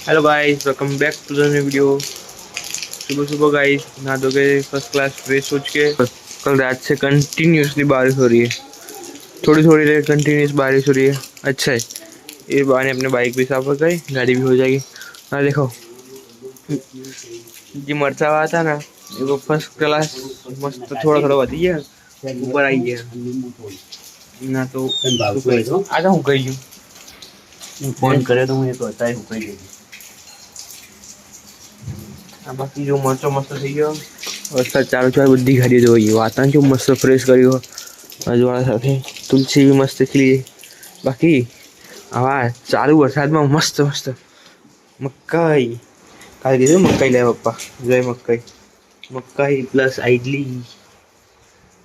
Hello guys, welcome back to the new video. सुबह सुबह guys नहा धो के फर्स्ट क्लास फ्रेश हो के कल रात से कंटिन्यूसली बारिश हो रही है। थोड़ी थोड़ी देर कंटिन्यूस बारिश हो रही है। अच्छा है, ये बहाने अपने बाइक भी साफ हो गई, गाड़ी भी हो जाएगी। हाँ देखो, जो मरचा हुआ था ना, वो फर्स्ट क्लास मस्त थोड़ा थोड़ा बची है, ऊपर आई है ना। तो आजा हूँ गई हूँ, फोन करे तो मुझे कहता है हुक्का ही देगी। बाकी जो मरचो मस्त થઈ ગયો વરસાદ ચાલુ છે, બધી ઘારી જોઈ વાતાવરણ જો મસ્ત ફ્રેશ કર્યું અજવાળા સાથે તુલસી બી મસ્ત ખીલી। બાકી આવા ચાલુ વરસાદમાં મસ્ત મસ્ત મકાઈ કાલે કીધું મકાઈ લે પપ્પા, જય મકાઈ, મકાઈ પ્લસ ઇડલી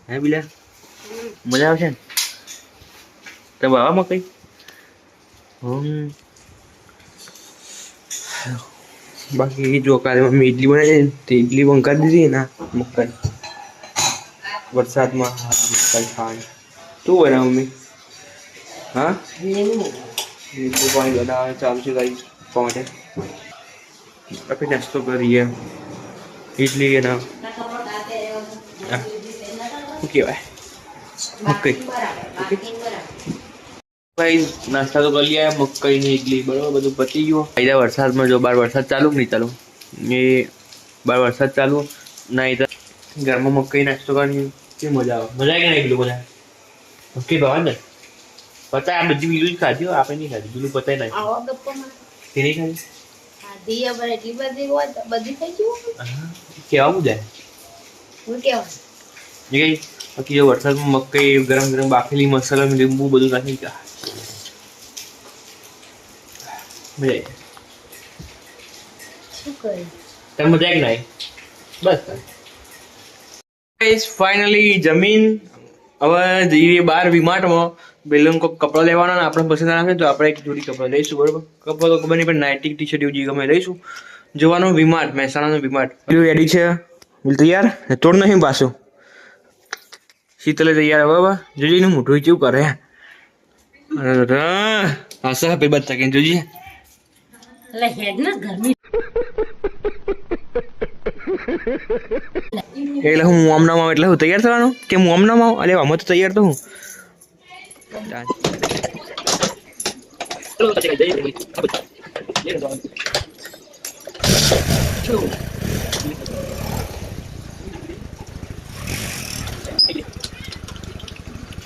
હે બીલા મજા આવશે ને તો બાવા મકાઈ। बाकी जो काले मम्मी इडली बनाई तो इडली बनकर दी थी ना मक्कई बरसात में मक्कई खाने तू बना मम्मी। हाँ नींबू पानी बना चालू से गाइस पहुंचे अभी नाश्तो करिए इडली है ना ओके भाई मक्कई ओके भाई नाश्ता तो कर लिया है, मक्कई ने इडली बराबर બધું પતી ગયું। આઈદા વરસાદમાં જો બાર વરસાદ ચાલુ નહીં ચાલુ એ બાર વરસાદ ચાલુ ના આઈદા ઘરમાં મક્કઈ નાસ્તો કરવાની કે મજા આવે। મજા આવે કે નહીં પેલું મજા ઓકે ભાવ ને પતા આ બધી બીજું ખાધી હો આપણે નહીં ખાધી પેલું પતાય નહીં આવો ગપ્પોમાં તે નહીં ખાધી ખાધી aber એટલી બધી હોય બધી થઈ ગયું કેવા મુજાય હું કેવા જે કઈ બાકી જો વરસાદમાં મક્કઈ ગરમ ગરમ બાફેલી મસાલા લીંબુ બધું નાખી मजा आई तब मजा आई नहीं बस गाइस फाइनली जमीन હવે જઈએ બહાર વિમાર્ટમાં બેલન કો કપડા લેવાના ને આપણે પસંદ આવે તો આપણે એક જોડી કપડા લઈશું બરોબર। કપડા તો ખબર નહીં પણ નાઇટી ટી શર્ટ એવું જે ગમે લઈશું। જોવાનું વિમાર્ટ મહેસાણાનું વિમાર્ટ પેલું રેડી છે બોલ તૈયાર તોડ નહીં પાછું શીતલે તૈયાર બરાબર જોજી એનું મોઢું કેવું કરે હશે પેલી બચ્ચા કે જોજી લે હેડ ના ગરમી એટલે હું આમનામ આવું એટલે હું તૈયાર થવાનું કે હું આમનામ આવું અરે આમાં તો તૈયાર તો હું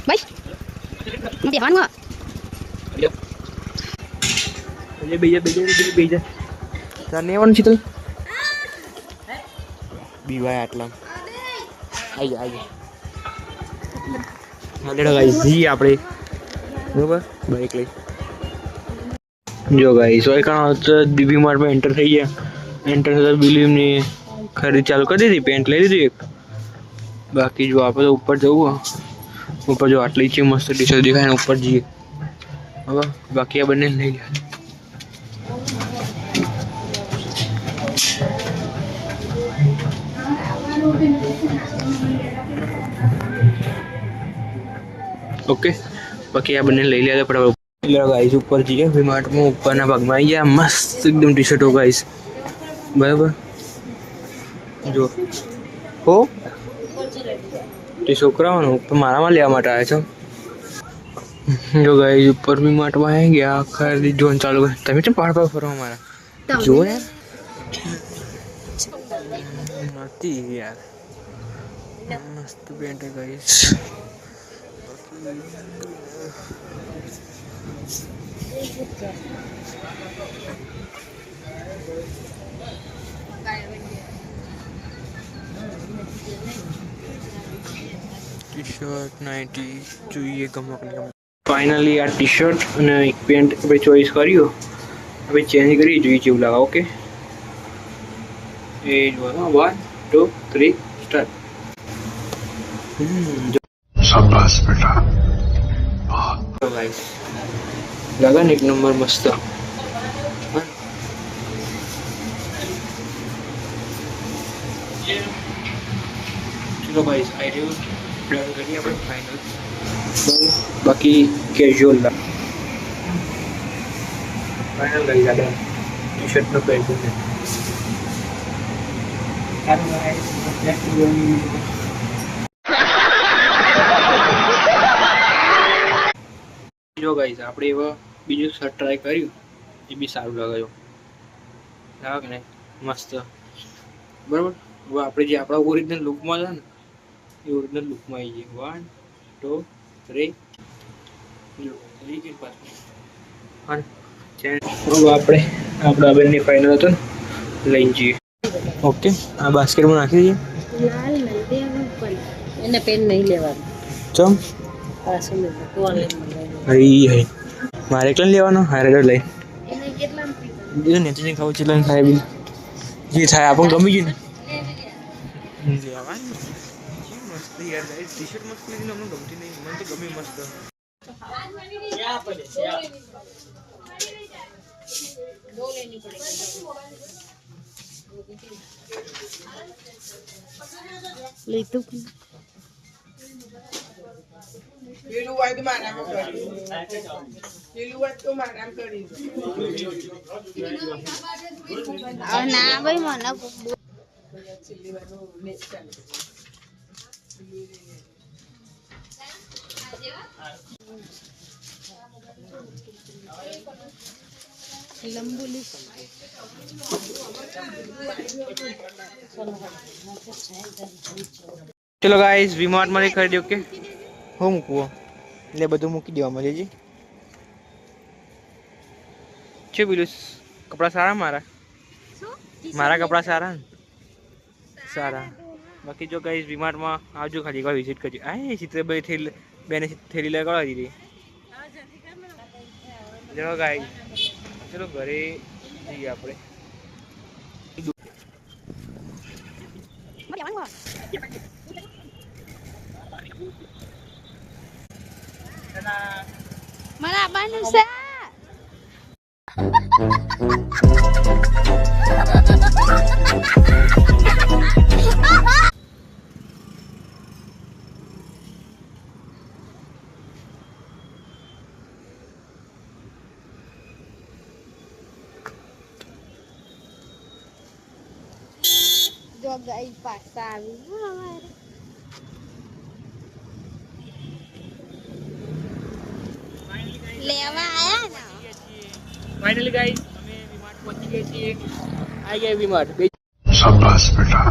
ભાઈ મને દેવાનું બીજા તાર નહીં આવવાનું શીતલ બીવાય આટલા આવી જા ગાઈસ જઈએ આપણે બરોબર બાઈક લઈ જો ગાઈસ હોય કારણ ડીબી માર્ટમાં એન્ટર થઈ ગયા। એન્ટર થતા બિલીવની ખરીદી ચાલુ કરી દીધી, પેન્ટ લઈ લીધી એક। બાકી જો આપણે તો ઉપર જવું ઉપર જો આટલી છે મસ્ત ટી શર્ટ દેખાય ને ઉપર જઈએ હવે બાકી આ બંને લઈ લે। ओके बाकी આ બંને લઈ લે પણ એટલે ગાઈસ ઉપર જઈએ વિમાર્ટમાં ઉપરના ભાગમાં આવી ગયા મસ્ત એકદમ ટી શર્ટો ગાઈસ બરાબર જો હો તે છોકરાઓનો પણ મારામાં લેવા માટે આવ્યા છો। જો ગાઈસ ઉપર વિમાર્ટમાં આવી ગયા ખરીદી જોન ચાલુ કરી। તમે કેમ પહાડ પર ફરો મારા જો યાર નથી યાર મસ્ત pant guys T shirt nightie જોઈએ ગમકની ફાઇનલી આ ટી શર્ટ અને એક પેન્ટ આપણે ચોઈસ કર્યો હવે ચેન્જ કરી જોઈએ કેવું લાગે। ઓકે એ જોવાનો 1 2 3 સ્ટાર્ટ। शाबाश बेटा बहुत गाइस लगा एक नंबर मस्त चलो गाइस आइडिया डन करिए अपन फाइनल बाकी casual final guys done T શર્ટનો પહેર્યું છે. જો ગાઈસ આપણે એવો બીજું શર્ટ ટ્રાય કર્યું, એ બી સારું લાગ્યું. લાગે કે નહીં? મસ્ત. બરાબર. હવે આપણે જે આપણા ઓરિજિનલ લુકમાં છે ને એ ઓરિજિનલ લુકમાં આવી જઈએ. 1 2 3 લઈ ગઈ પાછું. હા હવે આપણે આપણા બેનની ફાઇનલ હતો ને લઈ જઈએ. ઓકે, આ બાસ્કેટમાં નાખી દઈએ. લાલ નહીં દેવાનું પણ એને પેન નહીં લેવાનું. ચમ પાછું લેવું કોલેજમાં હઈ હઈ મારે એકલા લેવાનો હારે લઈ એને કેટલા બીજું નેચરલી ખાવું છે થાય બી જે થાય આપણને ગમી ગયું ને લેવાનું. મસ્ત યાર ગાઈસ, ટી શર્ટ મસ્ત લીધી ને અમને ગમતી નહીં, મને તો ગમી મસ્ત. લીધું પેલું હોય તો મારામાં કરી પેલું હોય તો મારામાં કરી ના ભાઈ મને લંબુલી ચલો ગાઈસ, વીમાર્ટ માંથી ખરીદી. ઓકે, હું મૂકવો એટલે બધું મૂકી દેવા મળે છે. શું પેલું કપડા સારા મારા કપડા સારા ને સારા. બાકી જો ગાઈસ વીમાર્ટમાં આવજો, ખાલી એકવાર વિઝિટ કરજો. આ ચિત્રભાઈ થેલી બેને થેલી લગાવી દીધી. ચલો ગાઈસ, ચલો ઘરે જઈએ આપણે. મને આપવાનું છે. જો ગઈ પાછા આવી લેવા આયા ને. ફાઇનલી ગાઈસ, અમે વીમાર્ટ પહોંચી ગયા છીએ. આવી ગયા વીમાર્ટ. शाबाश बेटा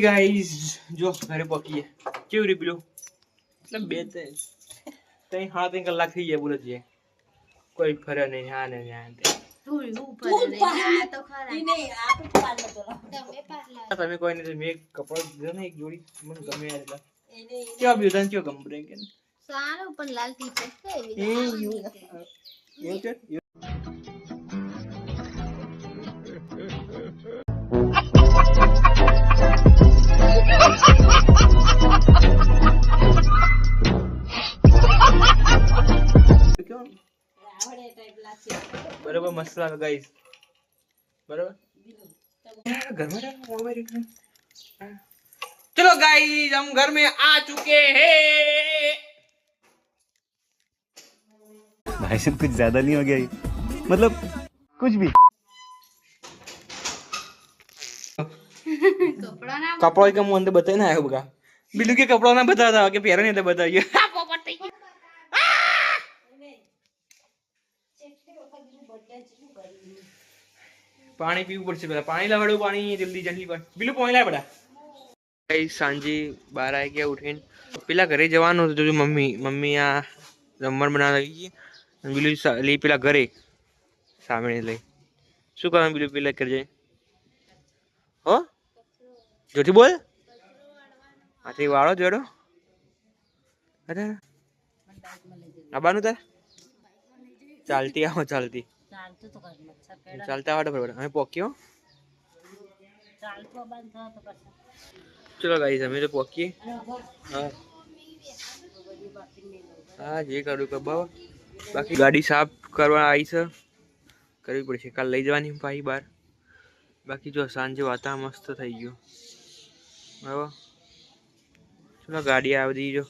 ગાઈસ, જો ઘરે પહોંચીએ. કેવું રે પેલું એટલે 2-3 કલાક થઈ ગયા બોલે છે. કોઈ ફરે નહીં. હા ને તમે કોઈ નહીં. મેં કપડા લીધો ને એક જોડી, મને ગમે યાર. એટલે કેવા બ્યુટન કેવો ગમે કે સારું પણ લાલ ટી-શર્ટ છે. बराबर मस्त लगा गाइस. बराबर घर में चलो गाइस, हम घर में आ चुके हैं. भाई साहब कुछ ज्यादा नहीं हो गया ये? मतलब कुछ भी. कपड़ा का मुंह अंदर बताए ना आया बगा બીલું કે કપડા ના બતાવતા કે પહેરો નહીં તો બતાવીએ. પાણી પીવું પડશે પેલા. પાણી લાવડું, પાણી જલ્દી જલ્દી પણ બીલું પાણી લાવ બધા. સાંજે 12 વાગ્યા ઉઠીને પેલા ઘરે જવાનું હતું. મમ્મી આ જમવાનું બનાવવા લાગી ગઈ. બીલું લઈ પેલા ઘરે સામે લઈ શું કરવાનું બીલું પેલા કરજે હો જોથી બોલ આથી વાળો જોડો અરે આબાનું તાર ચાલતી આવો ચાલતી ચાલતા આવડે બરાબર અમે પોક્યો ચલો ગાઈસ અમે તો પોકીએ હા હા જે કરું કે બાબા બાકી ગાડી સાફ કરવા આવી છે કરવી પડશે કાલ લઈ જવાની ભાઈ બહાર બાકી જો સાંજે વાતાવરણ મસ્ત થઈ ગયું બરાબર ચલો ગાડી આ બધી જો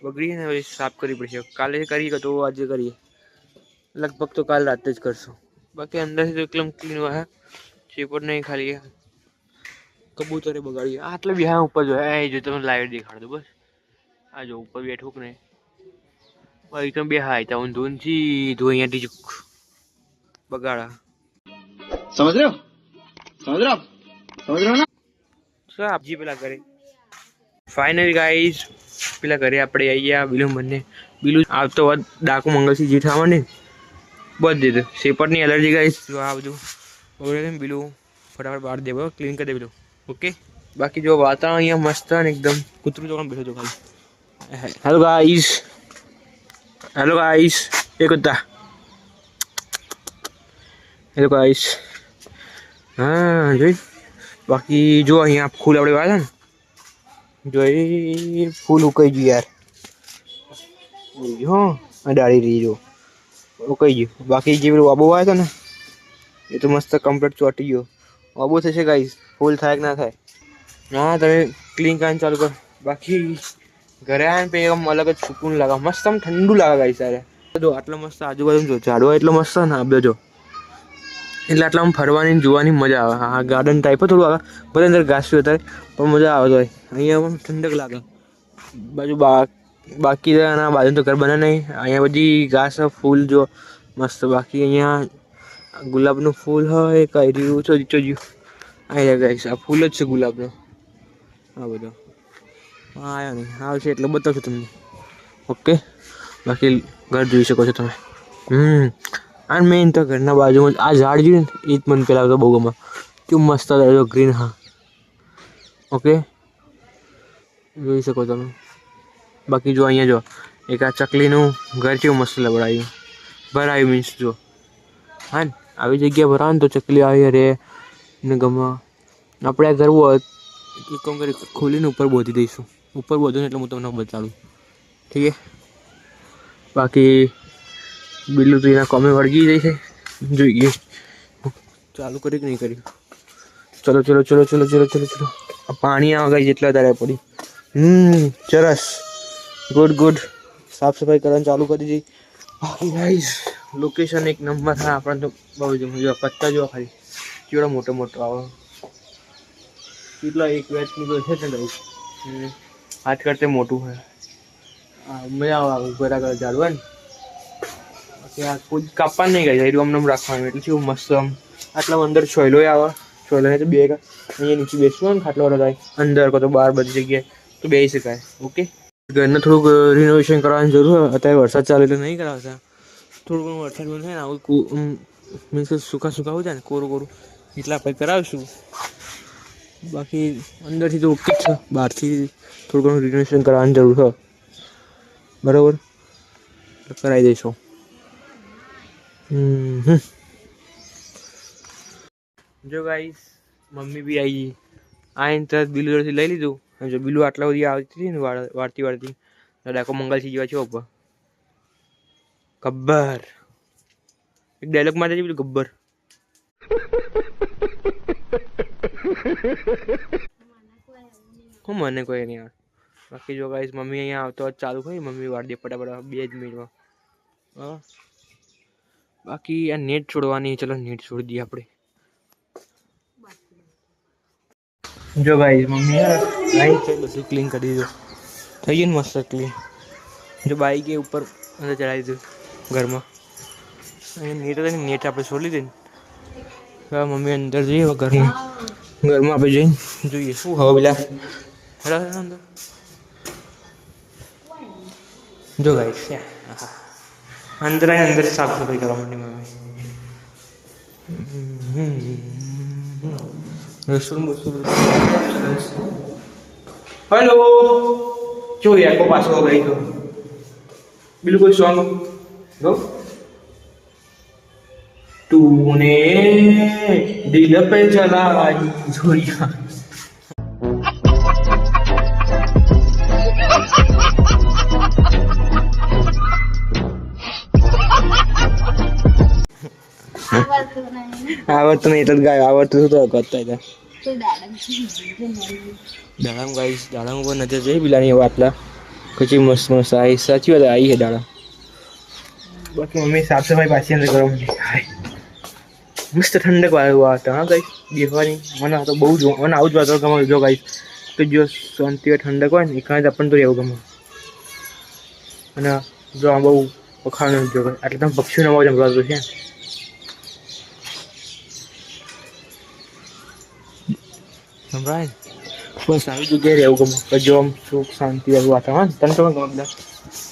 બગડી ને પછી સાફ કરવી પડશે કાલે કરી તો આજે કરીએ લગભગ તો કાલ રાતે જ કરશું બાકી અંદરથી તો એકદમ ક્લીન હોય ચેપર નહીં ખાલી કબૂતરે બગાડી આટલે બિહાર ઉપર જો એ જો તમે લાઈવ દેખાડ દો બસ આ જો ઉપર બેઠું કે નહીં ભાઈ તમે બે હાય તા ધૂનથી ધોઈયાથી જ બગાડા समझ रहे हो ना શું આપજી પેલા ઘરે ફાઇનલી ગાઈસ પેલા ઘરે આપણે આવી ગયા બીલું બંને બીલું આવતો વાત ડાકુ મંગળસિંહ જે થવા ને બધ દીધું સેપરની એલર્જી ગાઈસ આ બધું બગડે બીલું ફટાફટ બહાર દે ક્લીન કરી દે બીલું ઓકે બાકી જો વાતાવરણ અહીંયા મસ્ત ને એકદમ કૂતરું જોવાનું બેઠો છો ખાલી હેલો ગાઈસ એ કુત્તા હેલો ગાઈસ હા જોઈ બાકી જો અહીંયા ફૂલ આપણે વાળા ને જો એ ફૂલ ઉકાઈ ગયું યાર જો આ ડાળી રહી જો ઉકાઈ ગયું બાકી જે પેલું આબો આવ્યો હતો ને એ તો મસ્ત કમ્પ્લીટ ચોટી ગયો આબો થશે ગાઈસ ફૂલ થાય કે ના થાય હા તમે ક્લીન કરવાનું ચાલુ કર બાકી ઘરે આવીને પછી આમ અલગ જ સુકૂન લાગે મસ્ત આમ ઠંડુ લાગે ગાઈસ સારે જો આટલો મસ્ત આજુબાજુ જો ઝાડવા એટલો મસ્ત ને આ જો એટલે આટલા આમ ફરવાની જોવાની મજા આવે હા ગાર્ડન ટાઈપ થોડું આવે ભલે અંદર ઘાસ વધારે પણ મજા આવે તો અહીંયા ઠંડક લાગે બાજુ બાકી ના બાજુ તો ઘર બને નહીં અહીંયા બધી ઘાસ ફૂલ જો મસ્ત બાકી અહીંયા ગુલાબનું ફૂલ હોય કઈ રહ્યું ચોજ્યું અહીંયા ગાઈસ આ ફૂલ જ છે ગુલાબનો આ બધો હા આવ્યો નહીં આવશે એટલે બતાવશું તમને ઓકે બાકી ઘર જોઈ શકો છો તમે અને મેઇન તો ઘરના બાજુમાં આ ઝાડ જોયું ને એ જ મને પેલા તો બહુ ગમે કેવું મસ્ત હતો ગ્રીન હા ઓકે જોઈ શકો તમે બાકી જો અહીંયા જો એક આ ચકલીનું ઘર કેવું મસ્ત લબડાયું ભરાયું મીન્સ જો હા ને આવી જગ્યા ભરાવે ને તો ચકલી આવી રે ને ગમે આપણે આ કરવું હોય કામ કરી ખોલીને ઉપર બોધી દઈશું ઉપર બોધું ને એટલે હું તમને બતાડું ઠીક છે બાકી બિલ્લું તો એના કોમે વળગી જાય છે જોઈએ ચાલુ કરી કે નહીં કર્યું ચલો ચલો ચલો ચલો ચલો ચલો ચલો પાણી આવા ગઈ જેટલા તારે પડી સરસ ગુડ સાફ સફાઈ કરવાનું ચાલુ કરી દીધી બાકી ગાઈસ લોકેશન એક નંબર હા આપણને તો બહુ જ મજા પત્તા જોવા ખાલી કેવડો મોટો આવે કેટલા એક વેચની તો છે ને ગાઈસ હાથ કરતે મોટું હોય હા મજા આવે ઉપર આગળ ઝાડવું હોય ને કોઈ કાપવાનું નહીં ગઈ એરું અમને રાખવાનું એટલે કેવું મસ્ત આમ આટલા અંદર છોયલો આવે છોયલો તો બે અહીંયા નીચે બેસવું ને ખાટલો થાય અંદર કો તો બહાર બધી જગ્યાએ તો બેસી શકાય ઓકે ઘરને થોડુંક રિનોવેશન કરવાની જરૂર હોય અત્યારે વરસાદ ચાલે એટલે નહીં કરાવતા થોડું ઘણું વરસાદ બંધ થાય ને આવું મીન્સ કે સુકાવું જાય ને કોરું એટલા પછી કરાવીશું બાકી અંદરથી તો ઓકે જ છે બહારથી થોડું ઘણું રિનોવેશન કરવાની જરૂર છે બરાબર કરાવી દઈશું જો ગાઈસ મમ્મી બી આવી ગઈ આઈને તરત બિલુ જોડેથી લઈ લીધું અને જો બિલુ આટલા બધી આવતી હતી ને વાળતી ડાકો મંગલસિંહ જેવા છે ઉપર ગબ્બર એક ડાયલોગ મારે છે પેલું ગબ્બર હું મને કોઈ નહીં યાર બાકી જો ગાઈસ મમ્મી અહીંયા આવતો ચાલુ કરી મમ્મી વાળ દે ફટાફટ 2 જ મિનિટમાં હા બાકી આ નેટ છોડવાની ચલો નેટ છોડી દઈએ આપણે જો ભાઈ મમ્મી અહીં છે બધું ક્લીન કરી દીધું, થઈ ગયું ને મસ્ત ક્લીન. જો બાઈક એ ઉપર અંદર ચડાવી દીધું ઘરમાં. અહીંયા નેટ હતી ને નેટ આપણે છોડી દીધી ને. હવે મમ્મી અંદર જઈએ ઘરમાં આપણે જઈને જોઈએ શું હવે પેલા અંદર. જો ગાઈસ અંદર આવીને અંદર સાફ સફાઈ કરવા માંડી મમ્મી. હેલો જો યાર પાછો ગઈ તો બિલકુલ સોંગ ગો तूने दिल पे जलाई झुरिया. आवडतं नाही तर काय आवडतं होतं करता येतं દાડમ ગાઈસ. દાડમ પર નજર જઈ બિલાની વાટલા કચી મસ્ત મસ્ત આવી. સાચી વાત આવી છે દાડમ. બાકી મમ્મી સાફ સફાઈ પાછી અંદર કરવા માંડી. મસ્ત ઠંડક વાળું હતા હા ગાઈસ બેસવાની. મને તો બહુ જ મને આવું જ વાતો ગમે. જો ગાઈસ તો જો શાંતિ હોય ઠંડક હોય ને એ કાંઈ આપણને તો રહેવું ગમે. અને જો આ બહુ વખાણ જો એટલે તમે પક્ષીઓનો અવાજ સંભળાતો છે. સંભળાય બસ આવી જગ્યાએ રહેવું ગમે. તો જો આમ સુખ શાંતિ વાળું વાતાવરણ તને તો ગમે બધા.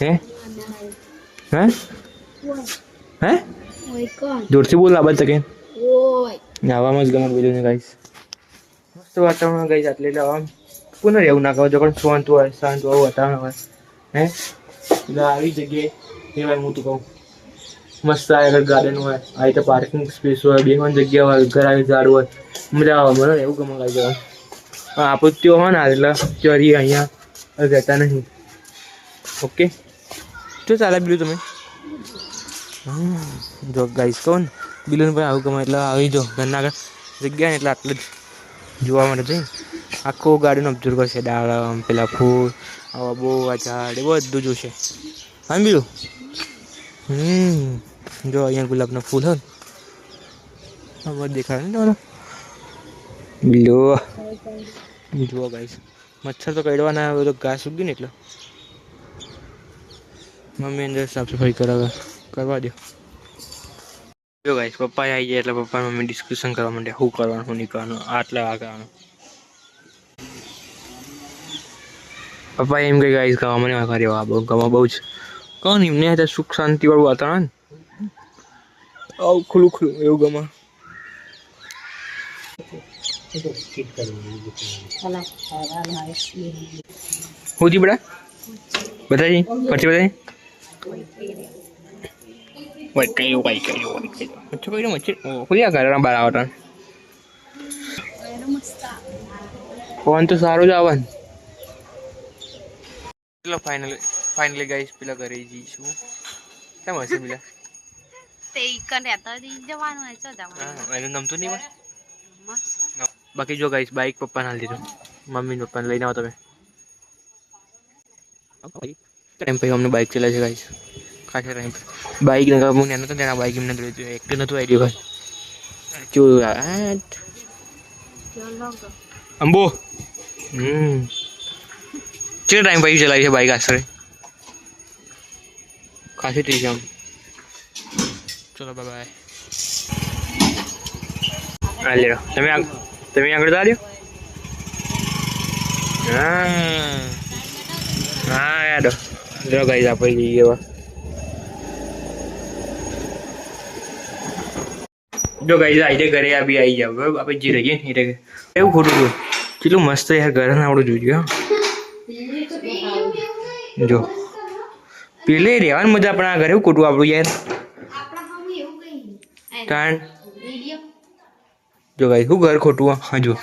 હે હે હે જોરથી બોલ આબાદ તકે આવામાં જ ગમે બીજું ને ગાઈસ. મસ્ત વાતાવરણ ગાઈસ. એટલે આમ કોને રહેવું ના કહો જો પણ શાંત હોય શાંત હોય વાતાવરણ હોય. હે એટલે આવી જગ્યાએ કહેવાય હું તો કહું મસ્ત આગળ ગાર્ડન હોય આ રીતે પાર્કિંગ સ્પેસ હોય બેસવાની જગ્યા હોય ઘર આવી ઝાડ હોય મજા આવે. મને એવું ગમે ગાઈસ. આપણું ત્યાં હોય ને એટલે ચરી અહીંયા રહેતા નહીં. ઓકે શું ચાલે બીજું તમે જો ગાઈસ કહો ને બિલુન પણ આવું ગમે એટલે આવી જો ઘરના આગળ જગ્યા ને એટલે આટલે જ જોવા માટે જઈ આખો ગાર્ડન ઓબ્ઝર્વ કરશે. દાડમ પેલા ફૂલ આવા બહુ આ ઝાડ એ બધું જોશે. હા બીજું જો અહીંયા ગુલાબના ફૂલ હોય ને બધું દેખાય ને તમારે બિલો. જુઓ ગાઈસ મચ્છર તો કડવાના આવે તો ઘાસ ઉગ્યું ને એટલે મમ્મી અંદર સાફ સફાઈ કરવા દો. જો ગાઈસ પપ્પા આવી જાય એટલે પપ્પા મમ્મી ડિસ્કશન કરવા માંડે શું કરવાનું શું નહીં કરવાનું આટલા આ કરવાનું. પપ્પા એમ કે ગાઈસ ગવા મને કર્યો આ બહુ ગવા બહુ જ કહો ને એમને ત્યાં સુખ શાંતિ વાળું વાતાવરણ આવું ખુલ્લું ખુલ્લું એવું ગમે. હું જી બડા બતાવી પછી બતાવી ફોન તો સારું જ આવે ને. ચલો ફાઇનલી ગાઈસ પેલા ઘરે જઈશું. કેમ હશે પેલા નમતું નહીં બાકી જો ગાઈસ બાઈક પપ્પાને હાલ દીધું. મમ્મી પપ્પાને લઈને આવો તમે. ટાઈમ પછી અમને બાઇક ચલાવે છે ગાઈસ ખાસા ટાઈમ બાઇક ને હું એનો તો તેના બાઇક એમને જોયું એક નતું આવી ગયું અંબો. કેટલો ટાઈમ પછી ચલાવી છે બાઇક આશરે ખાસી થઈ છે આમ. ચલો બાય બાય. લે તમે આગળ ચાલ્યો. હા યાર જો ગાઈસ આપણે જઈએ હવે. જો ગાઈસ આજે ઘરે આવી જાવ આપણે જે રહીએ ને એટલે એવું ખોટું હતું. કેટલું મસ્ત યાર ઘર આવડું જોયું. જો પેલે રહેવાની મજા પણ આ ઘરે એવું ખોટું આપણું યાર. કારણ જો ગાઈસ શું ઘર ખોટું હા જો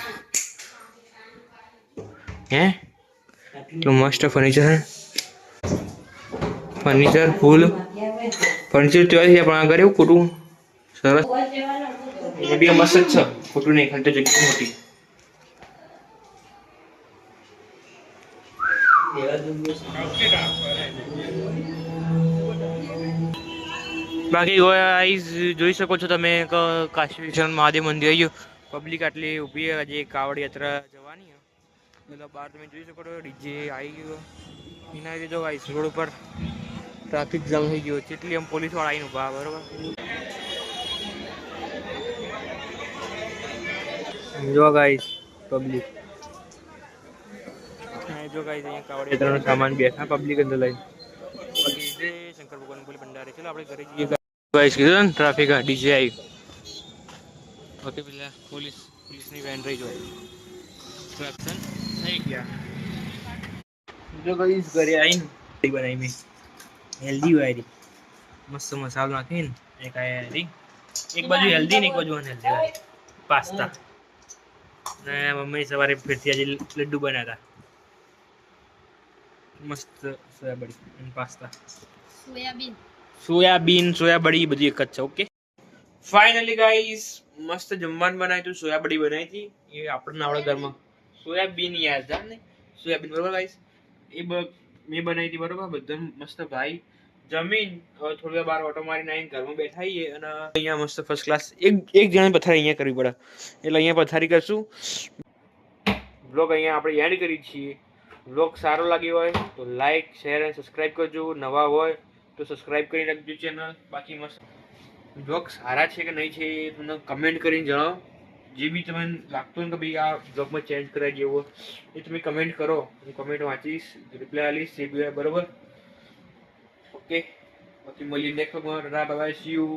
હે એટલું મસ્ત ફર્નિચર ફૂલ ફર્નિચર ચોઈસ છે પણ આ ઘરે એવું ખોટું સરસ એ બી મસ્ત જ છે ખોટું નહીં ખાલી તો જગ્યા મોટી. બાકી ગાઈસ જોઈ શકો છો તમે કાશી વિશ્વનાથ મહાદેવ મંદિર આવી ગયું. પબ્લિક આટલી ઊભી આજે કાવડ યાત્રા જવાની પેલા બહાર તમે જોઈ શકો છો ડીજે આવી ગયો એના લીધે જો ગાઈસ રોડ ઉપર ટ્રાફિક જામ થઈ ગયો કેટલી આમ પોલીસ વાળા આવીને ઉભા બરોબર જો ગાઈસ પબ્લિક જો ગાઈસ અહીંયા કાવડિયાનો સામાન બેઠા પબ્લિક અંદર લઈને બાકી જે શંકર ભગવાન બોલી ભંડારે ચલો આપણે ઘરે જઈએ ગાઈસ કીધું ને ટ્રાફિક ડીજે આવી ઓકે પેલા પોલીસની વેન રહી જો એક્શન થઈ ગયા જો ગાઈસ ઘરે આવીને બનાવી મેં હેલ્ધી વાયરી મસ્ત મસાલો નાખીને એક બાજુ હેલ્ધી ને એક બાજુ અનહેલ્ધી હોય પાસ્તા ને મમ્મી સવારે ફેરથી આજે લડ્ડુ બનાવ્યા મસ્ત સોયાબડી અને પાસ્તા સોયાબડી બધી એક જ છે ઓકે ફાઇનલી ગાઈસ મસ્ત જમવાનું બનાવ્યું હતું સોયાબડી બનાવી હતી એ આપણને આવડે ઘરમાં સોયાબીન યાદ છે ને સોયાબીન બરોબર ગાઈસ એ મેં બનાવી હતી બરોબર બધા મસ્ત ભાઈ જમીન હવે થોડી વાર બહાર ઓટો મારીને આવીને ઘરમાં બેઠા છીએ અને અહીંયા મસ્ત ફર્સ્ટ ક્લાસ એક જણાની પથારી અહીંયા કરવી પડે એટલે અહીંયા પથારી કરશું બ્લોગ અહીંયા આપણે એડ કરી છીએ બ્લોગ સારો લાગ્યો હોય તો લાઈક શેર અને સબસ્ક્રાઈબ કરજો નવા હોય તો સબસ્ક્રાઈબ કરી રાખજો ચેનલ બાકી મસ્ત બ્લોગ સારા છે કે નહીં છે એ તમને કમેન્ટ કરીને જણાવો જે બી તમને લાગતું હોય કે ભાઈ આ બ્લોગમાં ચેન્જ કરાય જેવો એ તમે કમેન્ટ કરો હું કમેન્ટ વાંચીશ રિપ્લાય આપીશ જે બી હોય બરોબર ઓકે બાકી મળીએ નેક્સ્ટ બ્લોગમાં બાય સી યુ